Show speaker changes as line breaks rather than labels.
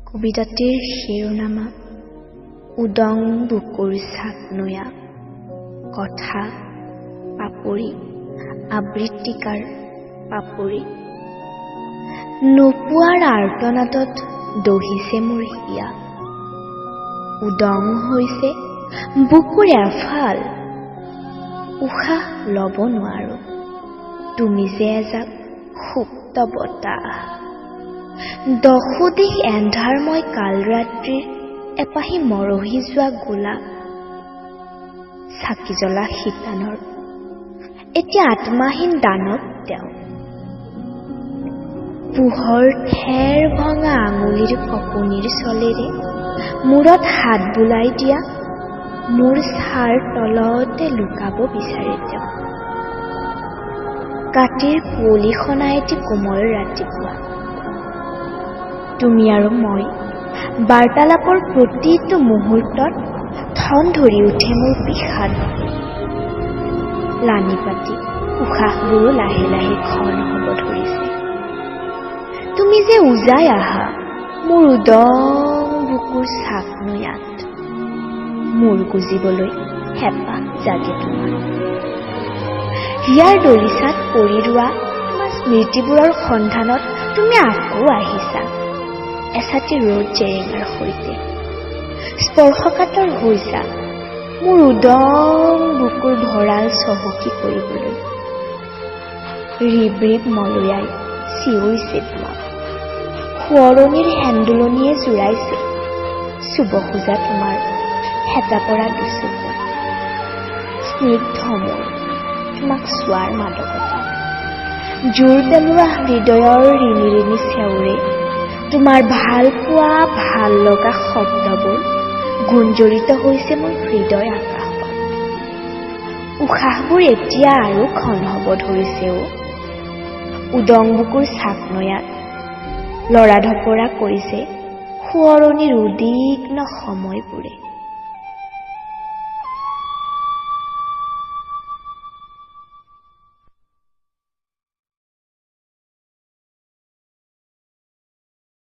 কবিতাটিৰ শিৰোনামা উদং বুকুৰ ছাপ নয়া কথা পাপৰি আবৃত্তিকাৰ পাপৰি। নোপোৱাৰ আৰ্তনাদত দহিছে মোৰ হিয়া, উদং হৈছে বুকুৰ এফাল, উশাহ ল'ব নোৱাৰো, তুমি যে এজাক সুপ্ত বতাহ। দশোদিশ এন্ধাৰ মই কাল ৰাত্ৰিৰ এপাহি মৰহি যোৱা গোলাপ, চাকি জ্বলা শীতানৰ এতিয়া আত্মাহীন দানৱ তেওঁ। পোহৰ ঠেৰ ভঙা আঙুলিৰ কপনিৰ চলেৰে মূৰত হাত বুলাই দিয়া মোৰ ছাৰ তলতে লুকাব বিচাৰে তেওঁ। কাতিৰ কুঁৱলীখনা এটি কোমল ৰাতিপুৱা, তুমি আৰু মই বাৰ্তালাপৰ প্ৰতিটো মুহূৰ্তত ঠন ধৰি উঠে মোৰ বিষাদ। লানি পাতি উশাহবোৰো লাহে লাহে ঘন হ'ব ধৰিছে। তুমি যে উজাই আহা মোৰ উদং বুকুৰ ছাপ নয়াত, মোৰ গুজিবলৈ হেঁপাহ জাগে তোমাৰ। হিয়াৰ দলিচাত পৰি ৰোৱা তোমাৰ স্মৃতিবোৰৰ সন্ধানত তুমি আকৌ আহিছা এছাতি ৰ'দ জেৰেঙাৰ সৈতে। স্পৰ্শকাতৰ হৈছা মোৰ উদং বুকুৰ ভঁৰাল চহকী কৰিবলৈ। ৰিব ৰিব মলয়াই চিঞৰিছে তোমাক, সোঁৱৰণিৰ হেন্দোলনিয়ে জোৰাইছে চুব খোজা তোমাৰ হেতা পৰা দুচকু। স্নিগ্ধ মোৰ তোমাক চোৱাৰ মাদকতা, জোৰ পেলোৱা হৃদয়ৰ ৰিণি ৰিণি চেউৰে তোমাৰ ভাল পোৱা ভাল লগা শব্দবোৰ গুঞ্জৰিত হৈছে মোৰ হৃদয় আকাশত। উশাহবোৰ এতিয়া আৰু ঘন হ'ব ধৰিছে উদং বুকুৰ ছাপ নয়াত। লৰা ঢপৰা কৰিছে সোঁৱৰণিৰ উদ্বিগ্ন সময়বোৰে।